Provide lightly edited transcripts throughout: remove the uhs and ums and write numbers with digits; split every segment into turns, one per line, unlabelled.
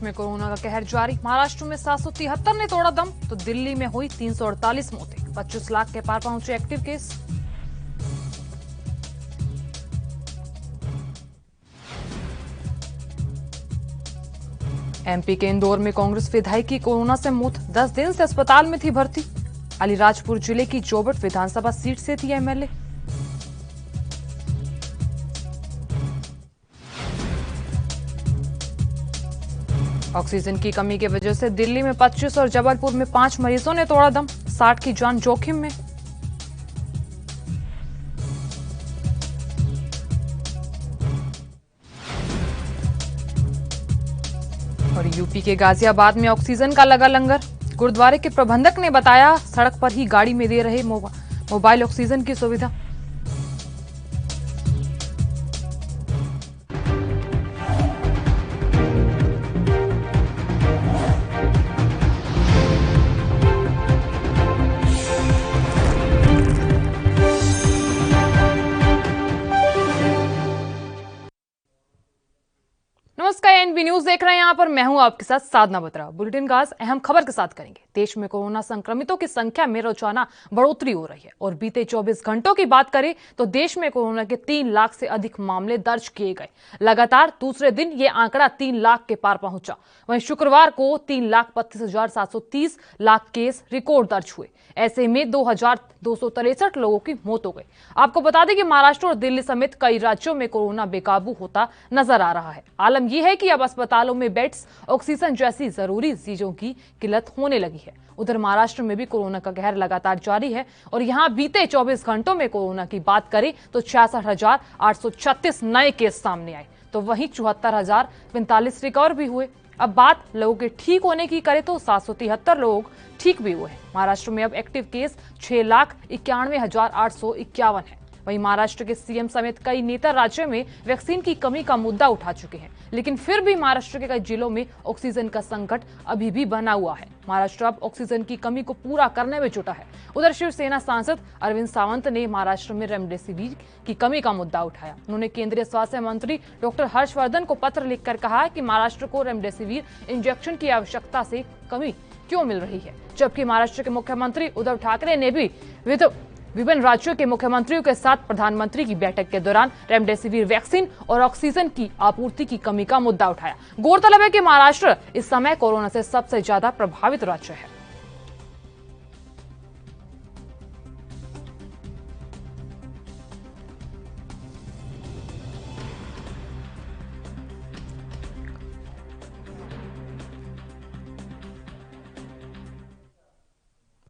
में कोरोना का कहर जारी। महाराष्ट्र में 773 ने तोड़ा दम तो दिल्ली में हुई 348 मौतें। 25 लाख के पार पहुंचे एक्टिव केस। एमपी के इंदौर में कांग्रेस विधायक की कोरोना से मौत। 10 दिन से अस्पताल में थी भर्ती। अलीराजपुर जिले की जोबट विधानसभा सीट से थी एमएलए। ऑक्सीजन की कमी की वजह से दिल्ली में 25 और जबलपुर में 5 मरीजों ने तोड़ा दम। 60 की जान जोखिम में। और यूपी के गाजियाबाद में ऑक्सीजन का लगा लंगर। गुरुद्वारे के प्रबंधक ने बताया सड़क पर ही गाड़ी में दे रहे मोबाइल ऑक्सीजन की सुविधा। नमस्कार, एनबी न्यूज देख रहे हैं। यहां पर मैं हूं आपके साथ साधना बत्रा। बुलेटिन का अहम खबर के साथ करेंगे। देश में कोरोना संक्रमितों की संख्या में रोजाना बढ़ोतरी हो रही है और बीते 24 घंटों की बात करें तो देश में कोरोना के 3 लाख से अधिक मामले दर्ज किए गए। लगातार दूसरे दिन ये आंकड़ा 3 लाख के पार पहुंचा। वहीं शुक्रवार को 3,32,730 लाख केस रिकॉर्ड दर्ज हुए। ऐसे में 2,263 लोगों की मौत हो गई। आपको बता दें कि महाराष्ट्र और दिल्ली समेत कई राज्यों में कोरोना बेकाबू होता नजर आ रहा है। आलम यह है कि अब अस्पतालों में बेड्स, ऑक्सीजन जैसी जरूरी चीजों की किल्लत होने लगी है। उधर महाराष्ट्र में भी कोरोना का कहर लगातार जारी है और यहां बीते 24 घंटों में कोरोना की बात करें तो 66,836 नए केस सामने आए, तो वहीं 74,045 रिकवर भी हुए। अब बात लोगों के ठीक होने की करें तो 773 लोग ठीक भी हुए हैं। महाराष्ट्र में अब एक्टिव केस 6,91,851 है। वहीं महाराष्ट्र के सीएम समेत कई नेता राज्य में वैक्सीन की कमी का मुद्दा उठा चुके हैं, लेकिन फिर भी महाराष्ट्र के कई जिलों में ऑक्सीजन का संकट अभी भी बना हुआ है। महाराष्ट्र अब ऑक्सीजन की कमी को पूरा करने में जुटा है। उधर शिवसेना सांसद अरविंद सावंत ने महाराष्ट्र में रेमडेसिविर की कमी का मुद्दा उठाया। उन्होंने केंद्रीय स्वास्थ्य मंत्री डॉक्टर हर्षवर्धन को पत्र लिखकर कहा है कि महाराष्ट्र को रेमडेसिविर इंजेक्शन की आवश्यकता से कमी क्यों मिल रही है, जबकि महाराष्ट्र के मुख्यमंत्री उद्धव ठाकरे ने भी विभिन्न राज्यों के मुख्यमंत्रियों के साथ प्रधानमंत्री की बैठक के दौरान रेमडेसिविर वैक्सीन और ऑक्सीजन की आपूर्ति की कमी का मुद्दा उठाया। गौरतलब है कि महाराष्ट्र इस समय कोरोना से सबसे ज्यादा प्रभावित राज्य है।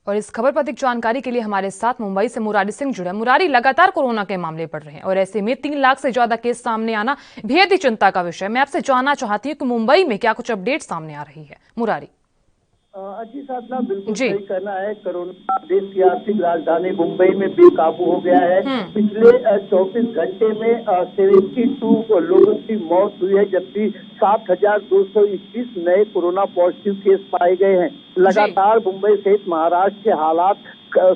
और इस खबर पर अधिक जानकारी के लिए हमारे साथ मुंबई से मुरारी सिंह जुड़े। मुरारी, लगातार कोरोना के मामले बढ़ रहे हैं और ऐसे में 3 लाख से ज्यादा केस सामने आना बेहद ही चिंता का विषय। मैं आपसे जानना चाहती हूँ कि मुंबई में क्या कुछ अपडेट सामने आ रही है। मुरारी
अच्छी साधना, बिल्कुल सही कहना है। कोरोना देश की आर्थिक राजधानी मुंबई में बेकाबू हो गया है। पिछले 24 घंटे में 72 लोगों की मौत हुई है, जबकि 7,221 नए कोरोना पॉजिटिव केस पाए गए हैं। लगातार मुंबई सहित महाराष्ट्र के हालात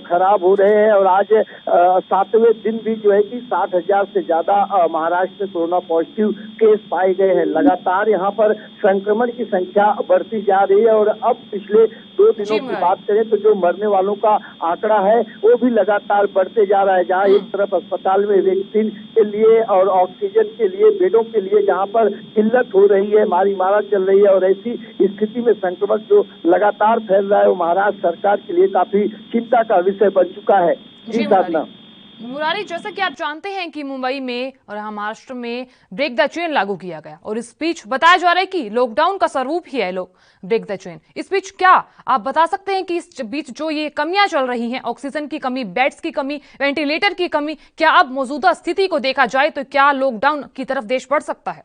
खराब हो रहे हैं और आज 7वें दिन भी जो है कि 60,000 से ज्यादा महाराष्ट्र में कोरोना पॉजिटिव केस पाए गए हैं। लगातार यहाँ पर संक्रमण की संख्या बढ़ती जा रही है और अब पिछले 2 दिनों की बात करें तो जो मरने वालों का आंकड़ा है वो भी लगातार बढ़ते जा रहा है। जहाँ एक तरफ अस्पताल में वैक्सीन के लिए और ऑक्सीजन के लिए, बेडों के लिए जहाँ पर किल्लत हो रही है, मारा चल रही है और ऐसी स्थिति में संक्रमण जो लगातार फैल रहा है वो महाराष्ट्र सरकार के लिए काफी चिंता का विषय बन चुका है। जी साधना।
मुरारी, जैसा कि आप जानते हैं कि मुंबई में और महाराष्ट्र में ब्रेक द चेन लागू किया गया और इस बीच बताया जा रहा है कि लॉकडाउन का स्वरूप ही है ब्रेक द चेन। इस बीच क्या आप बता सकते हैं कि इस बीच जो ये कमियां चल रही हैं, ऑक्सीजन की कमी, बेड्स की कमी, वेंटिलेटर की कमी, क्या अब मौजूदा स्थिति को देखा जाए तो क्या लॉकडाउन की तरफ देश बढ़ सकता है?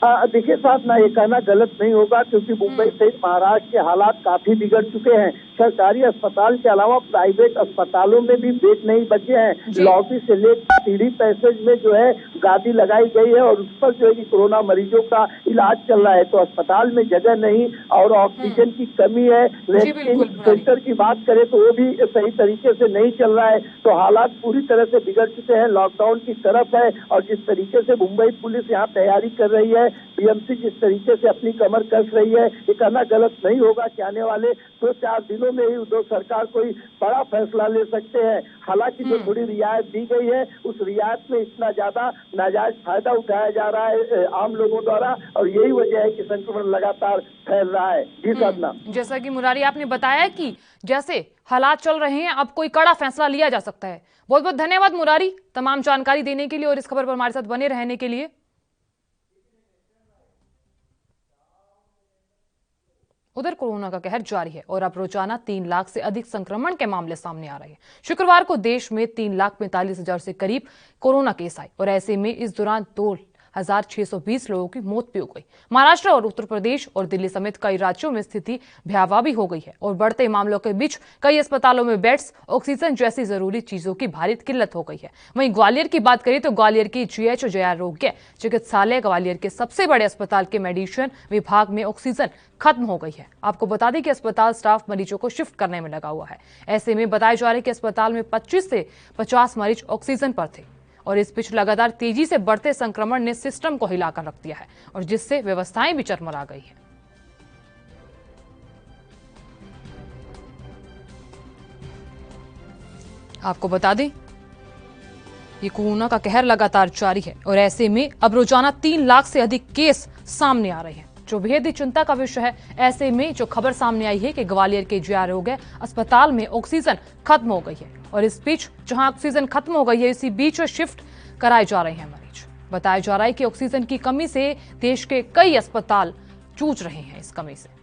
देखिए साधना, ये कहना गलत नहीं होगा क्योंकि मुंबई सहित महाराष्ट्र के हालात काफी बिगड़ चुके हैं। सरकारी अस्पताल के अलावा प्राइवेट अस्पतालों में भी बेड नहीं बचे हैं। लॉबी से लेकर सीढ़ी पैसेज में जो है गादी लगाई गई है और उस पर जो है कि कोरोना मरीजों का इलाज चल रहा है। तो अस्पताल में जगह नहीं और ऑक्सीजन की कमी है। वैक्सीन सेंटर की बात करें तो वो भी सही तरीके से नहीं चल रहा है। तो हालात पूरी तरह से बिगड़ चुके हैं, लॉकडाउन की तरफ है। और जिस तरीके से मुंबई पुलिस यहाँ तैयारी कर रही है, बीएमसी जिस तरीके से अपनी कमर कस रही है, ये कहना गलत नहीं होगा कि आने वाले 2-4 दिनों में ही उद्धव सरकार कोई बड़ा फैसला ले सकते हैं। हालांकि जो थोड़ी रियायत दी गई है, उस रियायत में इतना ज्यादा नाजायज फायदा उठाया जा रहा है आम लोगों द्वारा, और यही वजह है कि संक्रमण लगातार फैल रहा है। जी साधना,
जैसा कि मुरारी आपने बताया कि जैसे हालात चल रहे हैं अब कोई कड़ा फैसला लिया जा सकता है। बहुत बहुत धन्यवाद मुरारी तमाम जानकारी देने के लिए और इस खबर पर हमारे साथ बने रहने के लिए। उधर कोरोना का कहर जारी है और अब रोजाना 3 लाख से अधिक संक्रमण के मामले सामने आ रहे हैं। शुक्रवार को देश में 3,45,000 से करीब कोरोना केस आए और ऐसे में इस दौरान 2,620 लोगों की मौत भी हो गई। महाराष्ट्र और उत्तर प्रदेश और दिल्ली समेत कई राज्यों में स्थिति भयावह भी हो गई है और बढ़ते मामलों के बीच कई अस्पतालों में बेड्स, ऑक्सीजन जैसी जरूरी चीजों की भारी किल्लत हो गई है। वहीं ग्वालियर की बात करें तो ग्वालियर की जीएच जय आरोग्य चिकित्सालय ग्वालियर के सबसे बड़े अस्पताल के मेडिसिन विभाग में ऑक्सीजन खत्म हो गई है। आपको बता दें कि अस्पताल स्टाफ मरीजों को शिफ्ट करने में लगा हुआ है। ऐसे में बताया जा रहा है कि अस्पताल में 25 से 50 मरीज ऑक्सीजन पर थे और इस बीच लगातार तेजी से बढ़ते संक्रमण ने सिस्टम को हिलाकर रख दिया है और जिससे व्यवस्थाएं भी चरमरा गई है। आपको बता दें ये कोरोना का कहर लगातार जारी है और ऐसे में अब रोजाना 3 लाख से अधिक केस सामने आ रहे हैं, जो बेहद ही चिंता का विषय है। ऐसे में जो खबर सामने आई है कि ग्वालियर के जे आरोग्य अस्पताल में ऑक्सीजन खत्म हो गई है और इस बीच जहां ऑक्सीजन खत्म हो गई है इसी बीच शिफ्ट कराए जा रहे हैं मरीज। बताया जा रहा है कि ऑक्सीजन की कमी से देश के कई अस्पताल जूझ रहे हैं इस कमी से।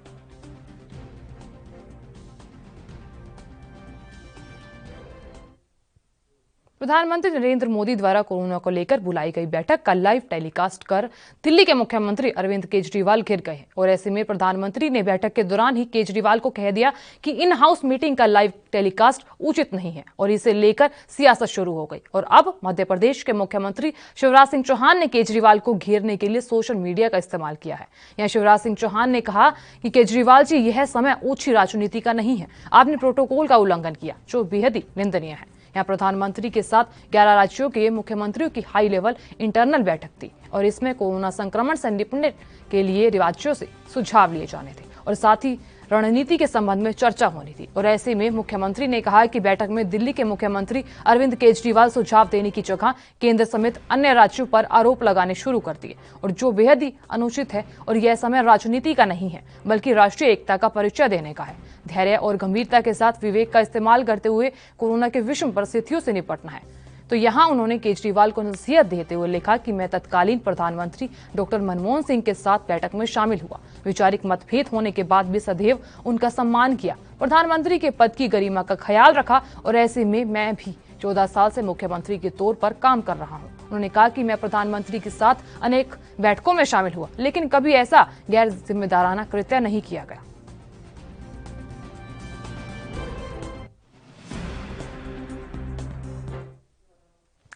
प्रधानमंत्री नरेंद्र मोदी द्वारा कोरोना को लेकर बुलाई गई बैठक का लाइव टेलीकास्ट कर दिल्ली के मुख्यमंत्री अरविंद केजरीवाल घिर गए हैं और ऐसे में प्रधानमंत्री ने बैठक के दौरान ही केजरीवाल को कह दिया कि इन हाउस मीटिंग का लाइव टेलीकास्ट उचित नहीं है और इसे लेकर सियासत शुरू हो गई। और अब मध्य प्रदेश के मुख्यमंत्री शिवराज सिंह चौहान ने केजरीवाल को घेरने के लिए सोशल मीडिया का इस्तेमाल किया है। यहाँ शिवराज सिंह चौहान ने कहा कि केजरीवाल जी, यह समय ऊंची राजनीति का नहीं है, आपने प्रोटोकॉल का उल्लंघन किया जो बेहद ही निंदनीय है। यहाँ प्रधानमंत्री के साथ 11 राज्यों के मुख्यमंत्रियों की हाई लेवल इंटरनल बैठक थी और इसमें कोरोना संक्रमण से निपटने के लिए राज्यों से सुझाव लिए जाने थे और साथ ही रणनीति के संबंध में चर्चा होनी थी। और ऐसे में मुख्यमंत्री ने कहा कि बैठक में दिल्ली के मुख्यमंत्री अरविंद केजरीवाल सुझाव देने की जगह केंद्र समेत अन्य राज्यों पर आरोप लगाने शुरू कर दिए और जो बेहद ही अनुचित है और यह समय राजनीति का नहीं है बल्कि राष्ट्रीय एकता का परिचय देने का है। धैर्य और गंभीरता के साथ विवेक का इस्तेमाल करते हुए कोरोना के विषम परिस्थितियों से निपटना है। तो यहाँ उन्होंने केजरीवाल को नसीहत देते हुए लिखा कि मैं तत्कालीन प्रधानमंत्री डॉक्टर मनमोहन सिंह के साथ बैठक में शामिल हुआ। वैचारिक मतभेद होने के बाद भी सदैव उनका सम्मान किया, प्रधानमंत्री के पद की गरिमा का ख्याल रखा और ऐसे में मैं भी 14 साल से मुख्यमंत्री के तौर पर काम कर रहा हूँ। उन्होंने कहा कि मैं प्रधानमंत्री के साथ अनेक बैठकों में शामिल हुआ लेकिन कभी ऐसा गैर जिम्मेदाराना कृत्य नहीं किया गया।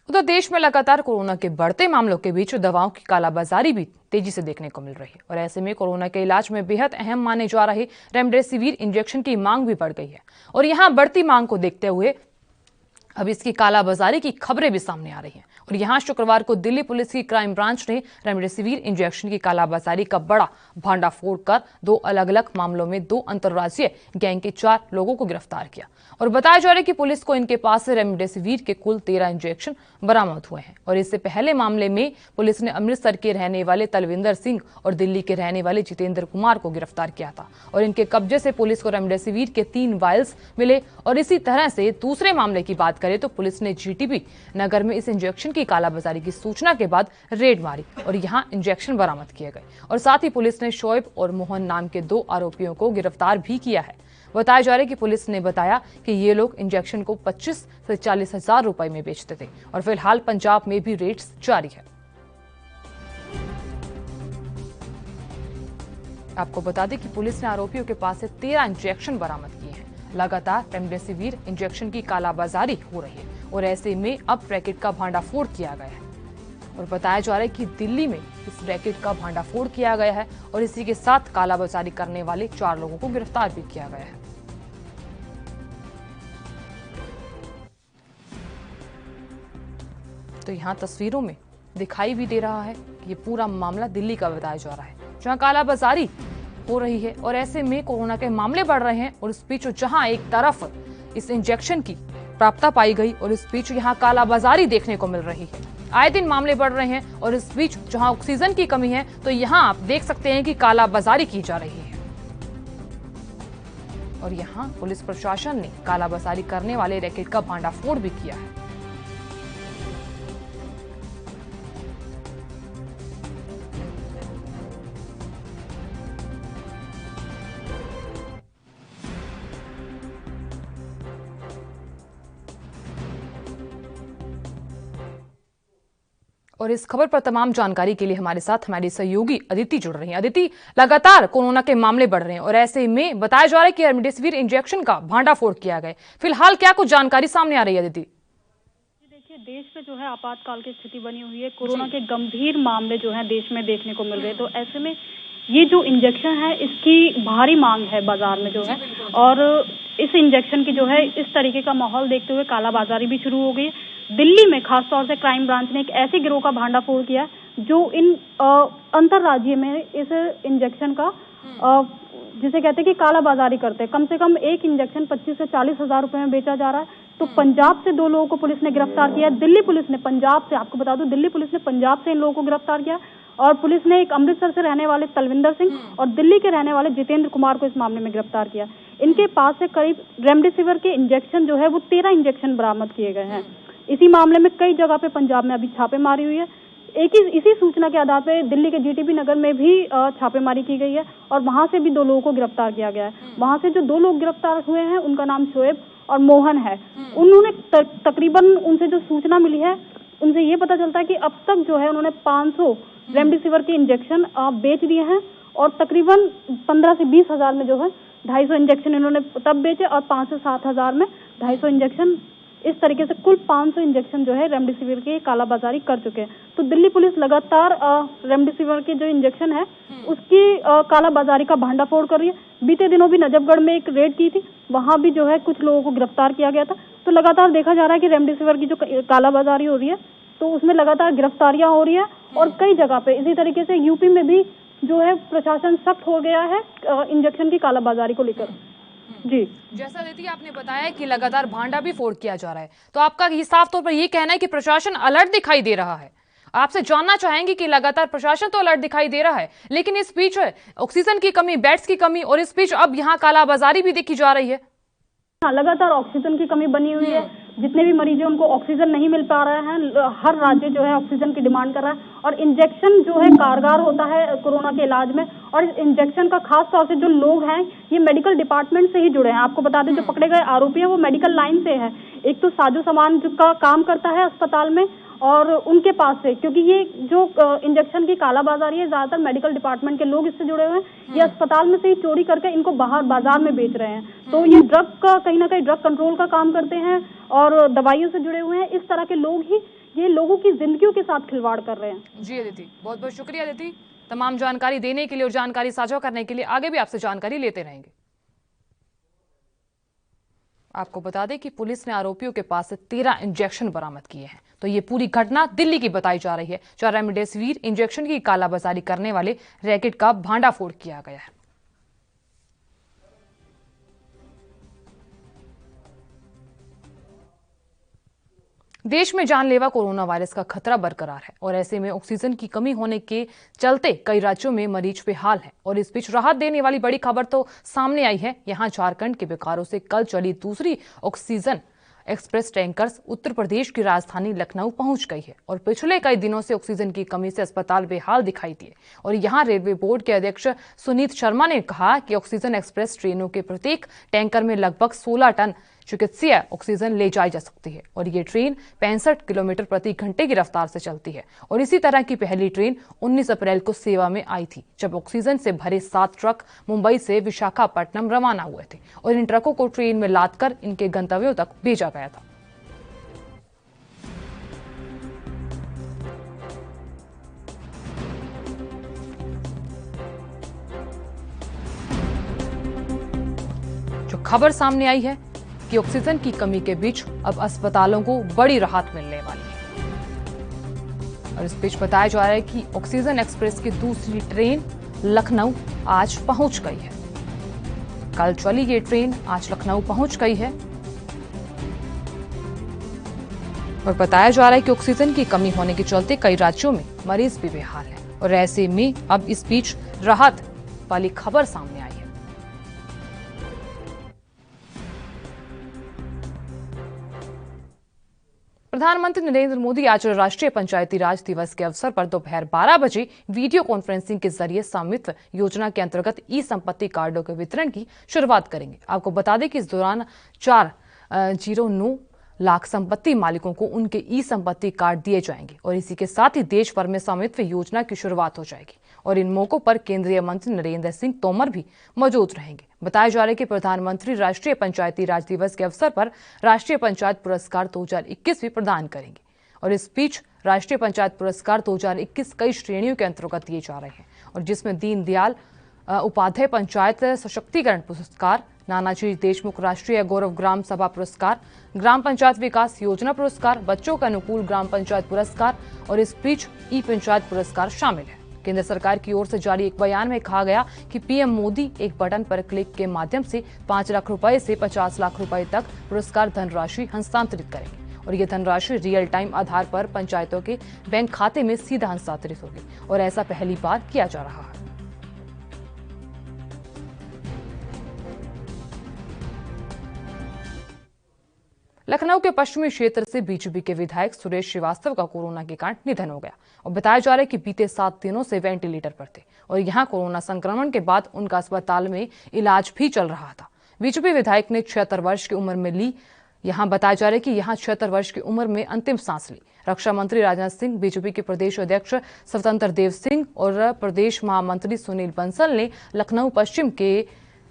उधर देश में लगातार कोरोना के बढ़ते मामलों के बीच दवाओं की कालाबाजारी भी तेजी से देखने को मिल रही है और ऐसे में कोरोना के इलाज में बेहद अहम माने जा रहे रेमडेसिविर इंजेक्शन की मांग भी बढ़ गई है और यहां बढ़ती मांग को देखते हुए अब इसकी कालाबाजारी की खबरें भी सामने आ रही हैं और यहां शुक्रवार को दिल्ली पुलिस की क्राइम ब्रांच ने रेमडेसिविर इंजेक्शन की कालाबाजारी का बड़ा भांडाफोड़ कर 2 अलग-अलग मामलों में 2 अंतर्राज्यीय गैंग के 4 लोगों को गिरफ्तार किया और बताया जा रहा है कि पुलिस को इनके पास से रेमडेसिविर के कुल 13 इंजेक्शन बरामद हुए हैं। और इससे पहले मामले में पुलिस ने अमृतसर के रहने वाले तलविंदर सिंह और दिल्ली के रहने वाले जितेंद्र कुमार को गिरफ्तार किया था और इनके कब्जे से पुलिस को रेमडेसिविर के 3 वायल्स मिले। और इसी तरह से दूसरे मामले की बात करें तो पुलिस ने जीटीबी नगर में इस इंजेक्शन की कालाबाजारी की सूचना के बाद रेड मारी और यहां इंजेक्शन बरामद किए गए और साथ ही पुलिस ने शोएब और मोहन नाम के 2 आरोपियों को गिरफ्तार भी किया है। बताया जा रहा है कि पुलिस ने बताया कि ये लोग इंजेक्शन को 25 से 40 हजार रुपए में बेचते थे और फिलहाल पंजाब में भी रेड्स जारी है। आपको बता दें कि पुलिस ने आरोपियों के पास से 13 इंजेक्शन बरामद किए हैं। लगातार रेमडेसिविर इंजेक्शन की कालाबाजारी हो रही है और ऐसे में अब रैकेट का भांडाफोड़ किया गया है और बताया जा रहा है कि दिल्ली में इस रैकेट का भांडाफोड़ किया गया है और इसी के साथ कालाबाजारी करने वाले 4 लोगों को गिरफ्तार भी किया गया है। तो यहाँ तस्वीरों में दिखाई भी दे रहा है कि ये पूरा मामला दिल्ली का बताया जा रहा है, जहां कालाबाजारी हो रही है और ऐसे में कोरोना के मामले बढ़ रहे हैं और इस बीच जहां एक तरफ इस इंजेक्शन की प्राप्तता पाई गई और इस बीच यहाँ कालाबाजारी देखने को मिल रही है। आए दिन मामले बढ़ रहे हैं और इस बीच जहां ऑक्सीजन की कमी है तो यहाँ आप देख सकते हैं कि कालाबाजारी की जा रही है और यहाँ पुलिस प्रशासन ने कालाबाजारी करने वाले रैकेट का भांडाफोड़ भी किया है। और इस खबर पर तमाम जानकारी के लिए हमारे साथ हमारे सहयोगी अदिति जुड़ रही हैं। अदिति, लगातार कोरोना के मामले बढ़ रहे हैं और ऐसे में बताया जा रहा है कि रेमडेसिविर इंजेक्शन का भांडाफोड़ किया गया। फिलहाल क्या कुछ जानकारी सामने आ रही है अदिति?
देखिए, देश में जो है आपातकाल की स्थिति बनी हुई है। कोरोना के गंभीर मामले जो है देश में देखने को मिल रहे हैं, तो ऐसे में ये जो इंजेक्शन है इसकी भारी मांग है बाजार में जो है, और इस इंजेक्शन की जो है इस तरीके का माहौल देखते हुए कालाबाजारी भी शुरू हो गई है। दिल्ली में खासतौर से क्राइम ब्रांच ने एक ऐसे गिरोह का भांडाफोड़ किया जो इन अंतरराज्यीय में इस इंजेक्शन का जिसे कहते हैं कि कालाबाजारी करते हैं। कम से कम एक इंजेक्शन 25 से 40 हजार रुपए में बेचा जा रहा है। तो पंजाब से 2 लोगों को पुलिस ने गिरफ्तार किया। दिल्ली पुलिस ने पंजाब से, आपको बता दूं, दिल्ली पुलिस ने पंजाब से इन लोगों को गिरफ्तार किया और पुलिस ने एक अमृतसर से रहने वाले तलविंदर सिंह और दिल्ली के रहने वाले जितेंद्र कुमार को इस मामले में गिरफ्तार किया। इनके पास से करीब रेमडेसिविर के इंजेक्शन जो है वो 13 इंजेक्शन बरामद किए गए हैं। इसी मामले में कई जगह पे पंजाब में अभी छापेमारी हुई है। इसी सूचना के आधार पे दिल्ली के जीटीबी नगर में भी छापेमारी की गई है और वहां से भी 2 लोगों को गिरफ्तार किया गया है। वहां से जो 2 लोग गिरफ्तार हुए हैं उनका नाम शोएब और मोहन है। उन्होंने तकरीबन, उनसे जो सूचना मिली है उनसे ये पता चलता है कि अब तक जो है उन्होंने 500 रेमडेसिविर के इंजेक्शन बेच दिए हैं और तकरीबन 15 से 20 हजार में जो है 250 इंजेक्शन इन्होंने तब बेचे और 5 से 7 हजार में 250 इंजेक्शन, इस तरीके से कुल 500 इंजेक्शन जो है रेमडेसिविर के कालाबाजारी कर चुके हैं। तो दिल्ली पुलिस लगातार रेमडेसिविर के जो इंजेक्शन है उसकी कालाबाजारी का भांडाफोड़ कर रही है। बीते दिनों भी नजफगढ़ में एक रेड की थी, वहां भी जो है कुछ लोगों को गिरफ्तार किया गया था। तो लगातार देखा जा रहा है कि रेमडेसिविर की जो कालाबाजारी हो रही है तो उसमें लगातार गिरफ्तारियां हो रही है और कई जगह पे इसी तरीके से यूपी में भी जो है प्रशासन सख्त हो गया है इंजेक्शन की कालाबाजारी को लेकर। जी,
जैसा दीदी आपने बताया कि लगातार भांडा भी फोड़ किया जा रहा है, तो आपका ये साफ तौर पर ये कहना है कि प्रशासन अलर्ट दिखाई दे रहा है। आपसे जानना चाहेंगे कि लगातार प्रशासन तो अलर्ट दिखाई दे रहा है, लेकिन इस बीच ऑक्सीजन की कमी, बेड्स की कमी और इस बीच अब यहाँ कालाबाजारी भी देखी जा रही है।
लगातार ऑक्सीजन की कमी बनी हुई है। जितने भी मरीज हैं उनको ऑक्सीजन नहीं मिल पा रहे हैं। हर राज्य जो है ऑक्सीजन की डिमांड कर रहा है और इंजेक्शन जो है कारगर होता है कोरोना के इलाज में। और इस इंजेक्शन का खास तौर से जो लोग हैं ये मेडिकल डिपार्टमेंट से ही जुड़े हैं। आपको बता दें, जो पकड़े गए आरोपी है वो मेडिकल लाइन से है। एक तो साजो सामान का काम करता है अस्पताल में और उनके पास से, क्योंकि ये जो इंजेक्शन की कालाबाजारी है ज्यादातर मेडिकल डिपार्टमेंट के लोग इससे जुड़े हुए हैं। ये अस्पताल में से ही चोरी करके इनको बाहर बाजार में बेच रहे हैं। तो ये ड्रग का कहीं ना कहीं ड्रग कंट्रोल का काम करते हैं और दवाइयों से जुड़े हुए हैं। इस तरह के लोग ही ये लोगों की जिंदगियों के साथ खिलवाड़ कर रहे हैं।
जी अदिति, बहुत बहुत शुक्रिया अदिति, तमाम जानकारी देने के लिए और जानकारी साझा करने के लिए। आगे भी आपसे जानकारी लेते रहेंगे। आपको बता दें कि पुलिस ने आरोपियों के पास से 13 इंजेक्शन बरामद किए हैं। तो ये पूरी घटना दिल्ली की बताई जा रही है, जहां रेमडेसिविर इंजेक्शन की कालाबाजारी करने वाले रैकेट का भांडाफोड़ किया गया है। देश में जानलेवा कोरोना वायरस का खतरा बरकरार है और ऐसे में ऑक्सीजन की कमी होने के चलते कई राज्यों में मरीज बेहाल हैं। और इस बीच राहत देने वाली बड़ी खबर तो सामने आई है। यहां झारखंड के बोकारो से कल चली दूसरी oxygen express tankers Uttar Pradesh की राजधानी लखनऊ पहुंच गई है और पिछले कई दिनों से ऑक्सीजन की कमी से अस्पताल बेहाल दिखाई दिए। और यहां रेलवे बोर्ड के अध्यक्ष सुनीत शर्मा ने कहा कि ऑक्सीजन एक्सप्रेस ट्रेनों के प्रत्येक टैंकर में लगभग 16 टन चिकित्सीय ऑक्सीजन ले जाई जा सकती है और ये ट्रेन 65 किलोमीटर प्रति घंटे की रफ्तार से चलती है। और इसी तरह की पहली ट्रेन 19 अप्रैल को सेवा में आई थी, जब ऑक्सीजन से भरे 7 ट्रक मुंबई से विशाखापट्टनम रवाना हुए थे और इन ट्रकों को ट्रेन में लादकर इनके गंतव्यों तक भेजा गया था। जो खबर सामने आई है कि ऑक्सीजन की कमी के बीच अब अस्पतालों को बड़ी राहत मिलने वाली है। और इस बीच बताया जा रहा है कि ऑक्सीजन एक्सप्रेस की दूसरी ट्रेन लखनऊ आज पहुंच गई है। कल चली ये ट्रेन आज लखनऊ पहुंच गई है और बताया जा रहा है कि ऑक्सीजन की कमी होने के चलते कई राज्यों में मरीज भी बेहाल है और ऐसे में अब इस बीच राहत वाली खबर सामने आई है। प्रधानमंत्री नरेंद्र मोदी आज राष्ट्रीय पंचायती राज दिवस के अवसर पर दोपहर 12 बजे वीडियो कॉन्फ्रेंसिंग के जरिए स्वामित्व योजना के अंतर्गत ई संपत्ति कार्डों के वितरण की शुरुआत करेंगे। आपको बता दें कि इस दौरान 409 लाख संपत्ति मालिकों को उनके ई संपत्ति कार्ड दिए जाएंगे और इसी के साथ ही देश भर में स्वामित्व योजना की शुरुआत हो जाएगी और इन मौकों पर केंद्रीय मंत्री नरेंद्र सिंह तोमर भी मौजूद रहेंगे। बताया जा रहा है कि प्रधानमंत्री राष्ट्रीय पंचायती राज दिवस के अवसर पर राष्ट्रीय पंचायत पुरस्कार 2021 भी प्रदान करेंगे और इस बीच राष्ट्रीय पंचायत पुरस्कार 2021 कई श्रेणियों के अंतर्गत दिए जा रहे हैं और जिसमें दीनदयाल उपाध्याय पंचायत सशक्तिकरण पुरस्कार, नानाजी देशमुख राष्ट्रीय गौरव ग्राम सभा पुरस्कार, ग्राम पंचायत विकास योजना पुरस्कार, बच्चों के अनुकूल ग्राम पंचायत पुरस्कार और इस बीच ई पंचायत पुरस्कार शामिल है। केंद्र सरकार की ओर से जारी एक बयान में कहा गया कि पीएम मोदी एक बटन पर क्लिक के माध्यम से 5 लाख रुपए से 50 लाख रुपए तक पुरस्कार धनराशि हस्तांतरित करेंगे और ये धनराशि रियल टाइम आधार पर पंचायतों के बैंक खाते में सीधा हस्तांतरित होगी और ऐसा पहली बार किया जा रहा है। लखनऊ के पश्चिमी क्षेत्र से बीजेपी के विधायक सुरेश श्रीवास्तव का कोरोना के कारण निधन हो गया और बताया जा रहा है कि बीते 7 दिनों से वेंटिलेटर पर थे और यहां कोरोना संक्रमण के बाद उनका अस्पताल में इलाज भी चल रहा था। बीजेपी विधायक ने 76 वर्ष की उम्र में ली यहां बताया जा रहा है कि यहां 76 वर्ष की उम्र में अंतिम सांस ली। रक्षा मंत्री राजनाथ सिंह, बीजेपी के प्रदेश अध्यक्ष स्वतंत्र देव सिंह और प्रदेश महामंत्री सुनील बंसल ने लखनऊ पश्चिम के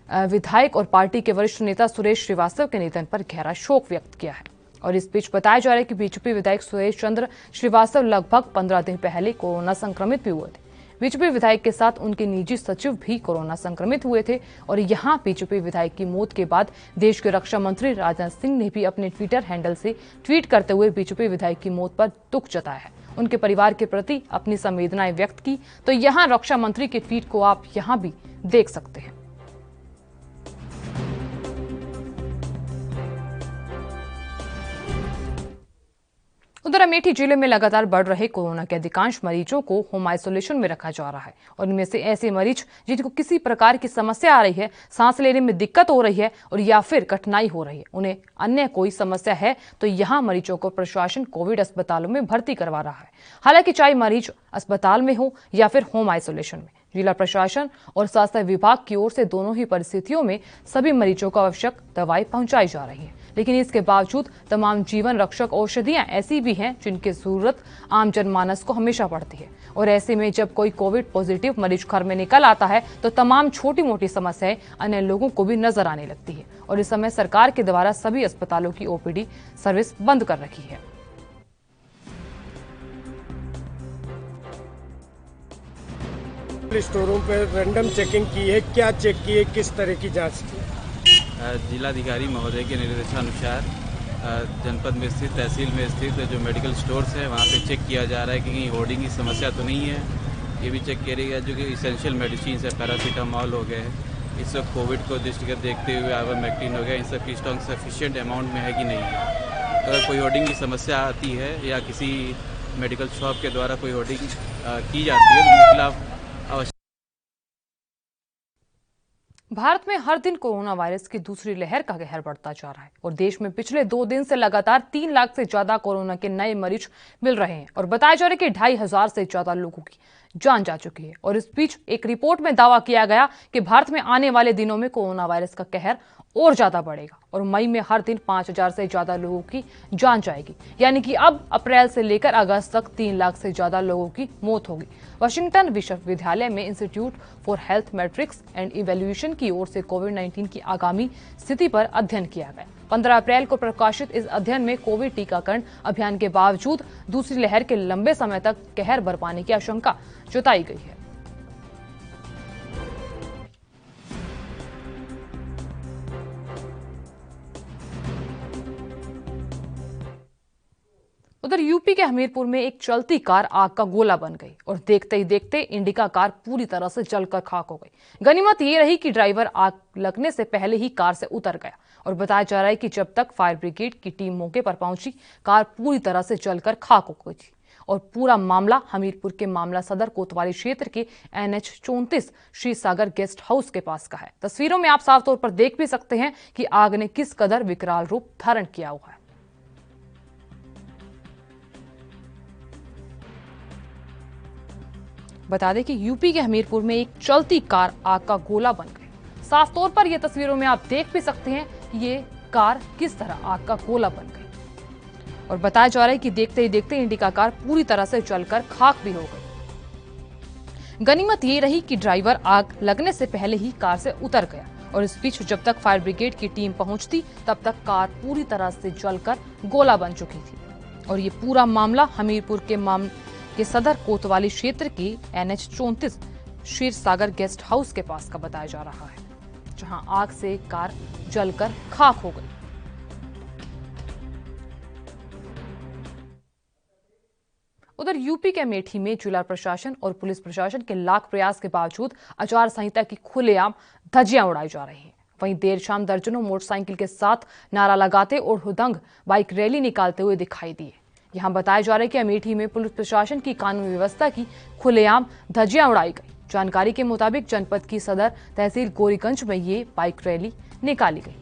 विधायक और पार्टी के वरिष्ठ नेता सुरेश श्रीवास्तव के निधन पर गहरा शोक व्यक्त किया है और इस बीच बताया जा रहा है कि बीजेपी विधायक सुरेश चंद्र श्रीवास्तव लगभग 15 दिन पहले कोरोना संक्रमित भी हुए थे। बीजेपी विधायक के साथ उनके निजी सचिव भी कोरोना संक्रमित हुए थे और यहां बीजेपी विधायक की मौत के बाद देश के रक्षा मंत्री राजनाथ सिंह ने भी अपने ट्विटर हैंडल से ट्वीट करते हुए बीजेपी विधायक की मौत पर दुख जताया है, उनके परिवार के प्रति अपनी संवेदनाएं व्यक्त की। तो यहाँ रक्षा मंत्री के ट्वीट को आप यहाँ भी देख सकते हैं। उधर अमेठी जिले में लगातार बढ़ रहे कोरोना के अधिकांश मरीजों को होम आइसोलेशन में रखा जा रहा है और इनमें से ऐसे मरीज जिनको किसी प्रकार की समस्या आ रही है, सांस लेने में दिक्कत हो रही है और या फिर कठिनाई हो रही है, उन्हें अन्य कोई समस्या है तो यहाँ मरीजों को प्रशासन कोविड अस्पतालों में भर्ती करवा रहा है। हालांकि चाहे मरीज अस्पताल में हो या फिर होम आइसोलेशन में, जिला प्रशासन और स्वास्थ्य विभाग की ओर से दोनों ही परिस्थितियों में सभी मरीजों को आवश्यक दवाई पहुंचाई जा रही है। लेकिन इसके बावजूद तमाम जीवन रक्षक औषधियां ऐसी भी हैं जिनकी जरूरत आम जनमानस को हमेशा पड़ती है और ऐसे में जब कोई कोविड पॉजिटिव मरीज घर में निकल आता है तो तमाम छोटी मोटी समस्याएं अन्य लोगों को भी नजर आने लगती है और इस समय सरकार के द्वारा सभी अस्पतालों की ओपीडी सर्विस बंद कर रखी है।
स्टोरों पर रैंडम चेकिंग की है, क्या चेक की है, किस तरह की जांच की?
जिलाधिकारी महोदय के निर्देशानुसार जनपद में स्थित, तहसील में स्थित जो मेडिकल स्टोर्स है वहाँ पे चेक किया जा रहा है कि कहीं होर्डिंग की समस्या तो नहीं है। ये भी चेक किया गया जो कि इसेंशियल मेडिसिन है, पैरासीटामॉल हो गए, इस सब कोविड को दृष्टिगत देखते हुए आइवरमेक्टिन हो गया, इन सब की स्टॉक सफिशिएंट अमाउंट में है कि नहीं है। अगर कोई होर्डिंग की समस्या आती है या किसी मेडिकल शॉप के द्वारा कोई होर्डिंग की जाती है तो उनके खिलाफ
भारत में हर दिन कोरोना वायरस की दूसरी लहर का कहर बढ़ता जा रहा है और देश में पिछले 2 दिन से लगातार 3 लाख से ज्यादा कोरोना के नए मरीज मिल रहे हैं और बताया जा रहा है कि 2,500 से ज्यादा लोगों की जान जा चुकी है। और इस बीच एक रिपोर्ट में दावा किया गया कि भारत में आने वाले दिनों में कोरोना वायरस का कहर और ज्यादा बढ़ेगा। और मई में हर दिन 5,000 से ज्यादा लोगों की जान जाएगी। यानी कि अब अप्रैल से लेकर अगस्त तक 3 लाख से ज्यादा लोगों की मौत होगी। वाशिंगटन विश्वविद्यालय में institute for health matrix and evaluation की ओर से कोविड-19 की आगामी स्थिति पर अध्ययन किया गया। 15 अप्रैल को प्रकाशित इस अध्ययन में कोविड टीकाकरण अभियान के बावजूद दूसरी लहर के लंबे समय तक कहर बरपाने की आशंका जताई गई है। उधर यूपी के हमीरपुर में एक चलती कार आग का गोला बन गई और देखते ही देखते इंडिका कार पूरी तरह से जलकर खाक हो गई। गनीमत ये रही कि ड्राइवर आग लगने से पहले ही कार से उतर गया और बताया जा रहा है कि जब तक फायर ब्रिगेड की टीम मौके पर पहुंची, कार पूरी तरह से जलकर खाक हो गई थी। और पूरा मामला हमीरपुर के मामला सदर कोतवाली क्षेत्र के NH 34 श्री सागर गेस्ट हाउस के पास का है। तस्वीरों में आप साफ तौर पर देख भी सकते हैं कि आग ने किस कदर विकराल रूप धारण किया हुआ है। बता दें कि यूपी के हमीरपुर में एक चलती कार आग का गोला बन गई। साफ तौर पर यह तस्वीरों में आप देख भी सकते हैं ये कार किस तरह आग का गोला बन गई और बताया जा रहा है कि देखते ही देखते इंडिका कार पूरी तरह से जलकर खाक भी हो गई। गनीमत ये रही कि ड्राइवर आग लगने से पहले ही कार से उतर गया और इस बीच जब तक फायर ब्रिगेड की टीम पहुंचती तब तक कार पूरी तरह से जलकर गोला बन चुकी थी। और ये पूरा मामला हमीरपुर के सदर कोतवाली क्षेत्र की NH 34 क्षीर सागर गेस्ट हाउस के पास का बताया जा रहा है, जहां आग से कार जलकर खाक हो गई। उधर यूपी के अमेठी में जिला प्रशासन और पुलिस प्रशासन के लाख प्रयास के बावजूद आचार संहिता की खुलेआम धज्जियां उड़ाई जा रही हैं। वहीं देर शाम दर्जनों मोटरसाइकिल के साथ नारा लगाते और हुदंग बाइक रैली निकालते हुए दिखाई दिए। यहां बताया जा रहा है कि अमेठी में पुलिस प्रशासन की कानून व्यवस्था की खुलेआम धज्जियां उड़ाई गई। जानकारी के मुताबिक जनपद की सदर तहसील गोरीगंज में ये बाइक रैली निकाली गई।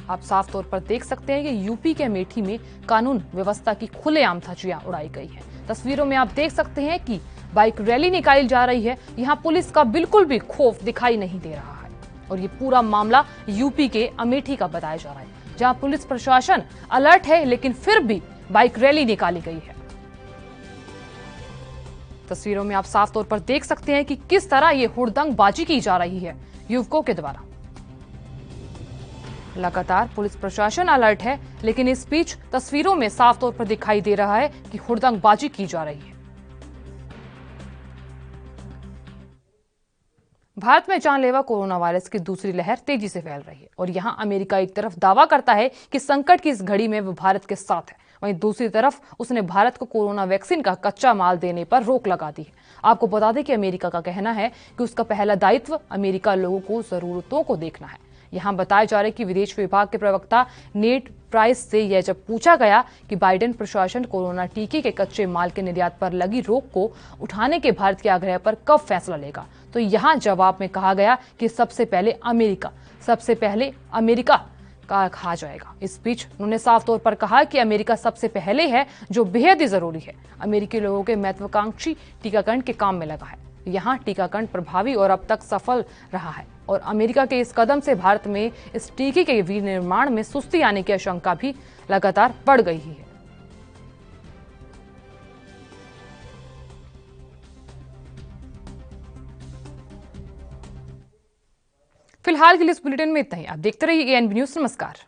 आप साफ तौर पर देख सकते हैं कि यूपी के अमेठी में कानून व्यवस्था की खुलेआम धज्जियां उड़ाई गई है। तस्वीरों में आप देख सकते हैं कि बाइक रैली निकाली जा रही है। यहां पुलिस का बिल्कुल भी खौफ दिखाई नहीं दे रहा है और ये पूरा मामला यूपी के अमेठी का बताया जा रहा है, जहां पुलिस प्रशासन अलर्ट है लेकिन फिर भी बाइक रैली निकाली गई है। तस्वीरों में आप साफ तौर पर देख सकते हैं कि किस तरह ये हुड़दंगबाजी की जा रही है युवकों के द्वारा। लगातार पुलिस प्रशासन अलर्ट है लेकिन इस बीच तस्वीरों में साफ तौर पर दिखाई दे रहा है कि हुड़दंगबाजी की जा रही है। भारत में जानलेवा कोरोना वायरस की दूसरी लहर तेजी से फैल रही है और यहां अमेरिका एक तरफ दावा करता है कि संकट की इस घड़ी में वो भारत के साथ है, वहीं दूसरी तरफ उसने भारत को कोरोना वैक्सीन का कच्चा माल देने पर रोक लगा दी है। आपको बता दें कि अमेरिका का कहना है कि उसका पहला दायित्व अमेरिका लोगों को जरूरतों को देखना है। यहां बताया जा रहा है कि विदेश विभाग के प्रवक्ता नेड प्राइस से यह जब पूछा गया कि बाइडेन प्रशासन कोरोना टीके के कच्चे माल के निर्यात पर लगी रोक को उठाने के भारत के आग्रह पर कब फैसला लेगा, तो यहां जवाब में कहा गया कि सबसे पहले अमेरिका का कहा जाएगा। इस बीच उन्होंने साफ तौर पर कहा कि अमेरिका सबसे पहले है, जो बेहद ही जरूरी है। अमेरिकी लोगों के महत्वाकांक्षी टीकाकरण के काम में लगा है। यहाँ टीकाकरण प्रभावी और अब तक सफल रहा है और अमेरिका के इस कदम से भारत में इस टीके के विनिर्माण में सुस्ती आने की आशंका भी लगातार बढ़ गई है। फिलहाल के लिए इस बुलेटिन में इतना ही। आप देखते रहिए ANB न्यूज। नमस्कार।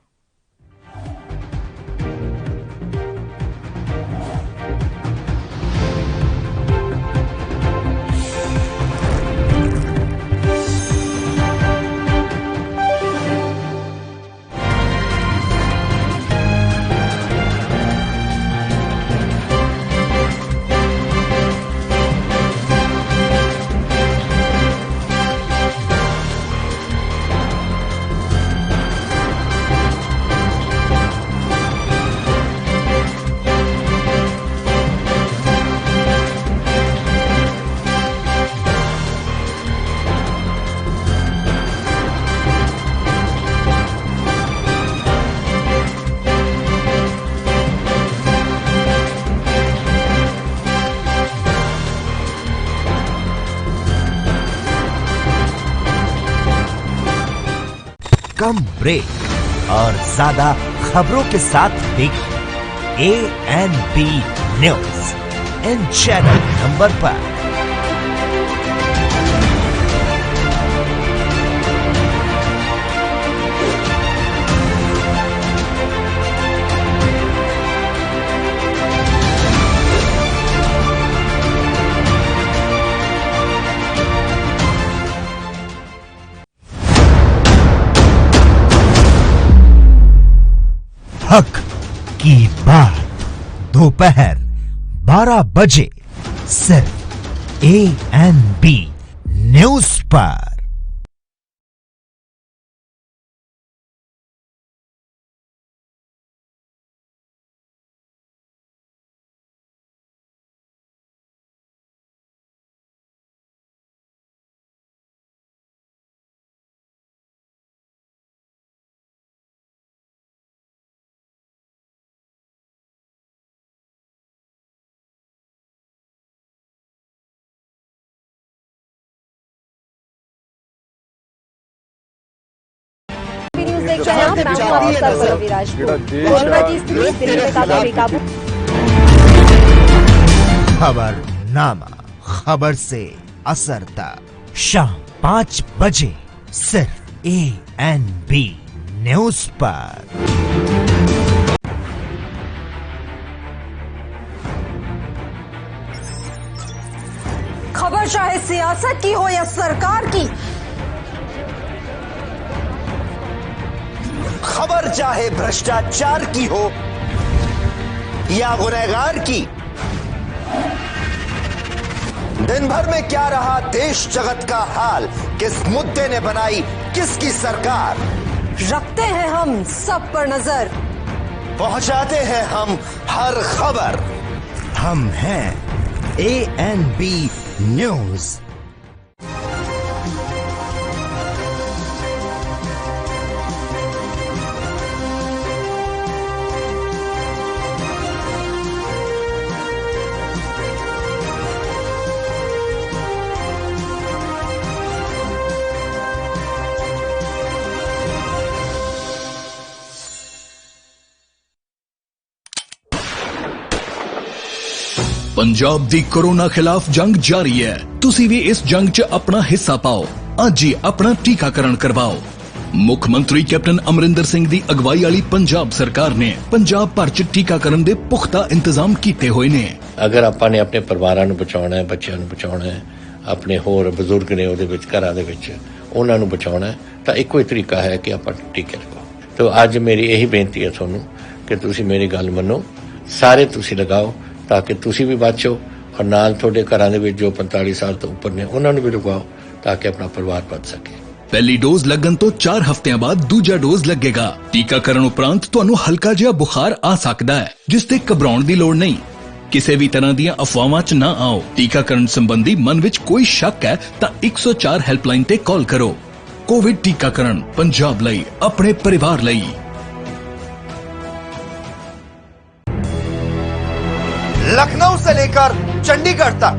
कम ब्रेक और ज्यादा खबरों के साथ देखिए ANB news in channel number पर। हक की बात दोपहर 12 बजे सिर्फ ANB न्यूज पर। खबरनामा, खबर से असर तक शाम 5 बजे सिर्फ ANB न्यूज पर।
खबर चाहे सियासत की हो या सरकार की,
खबर चाहे भ्रष्टाचार की हो या गुनहगार की, दिन भर में क्या रहा देश जगत का हाल, किस मुद्दे ने बनाई किसकी सरकार,
रखते हैं हम सब पर नजर,
पहुंचाते हैं हम हर खबर। हम हैं ANB न्यूज।
पंजाब दी कोरोना खिलाफ जंग जारी है। तुसी भी इस जंग च अपना हिस्सा पाओ। अज ही अपना टीकाकरण करवाओ। मुख मंत्री कैप्टन अमरिंदर सिंह दी अगवाई वाली पंजाब सरकार ने पंजाब भर च टीकाकरण दे पुख्ता इंतजाम कीते हुए ने।
अगर आपां ने अपने परिवारां नूं बचाउणा है, बच्चों नूं बचाउणा है, अपने होर बजुर्ग ने उहदे विच घरां दे विच उहनां नूं बचाउणा है, तां इक्को ही तरीका है कि आपां टीके लगाओ। तो अज मेरी यही बेनती है तुहानूं कि तुसीं मेरी गल मन्नो, सारे तुसीं लगाओ ताकि तुसीं भी बचो और नाल तुहाडे घरां दे विच जो 45 साल तो उपर ने उन्हां नूं भी लगाओ ताकि अपना परिवार बच सके।
पहली डोज लगन तो 4 हफ्तियां बाद दूजा डोज लगेगा। टीकाकरण उपरांत तुहानूं हल्का जिहा बुखार आ सकदा है, जिस ते घबराउण दी लोड़ नहीं। किसी भी तरह दी अफवाहां च ना आओ। टीकाकरण संबंधी मन विच कोई शक है तां 104 हेल्पलाइन ते कॉल करो। कोविड टीकाकरण पंजाब लई, अपने परिवार लई।
लखनऊ से लेकर चंडीगढ़ तक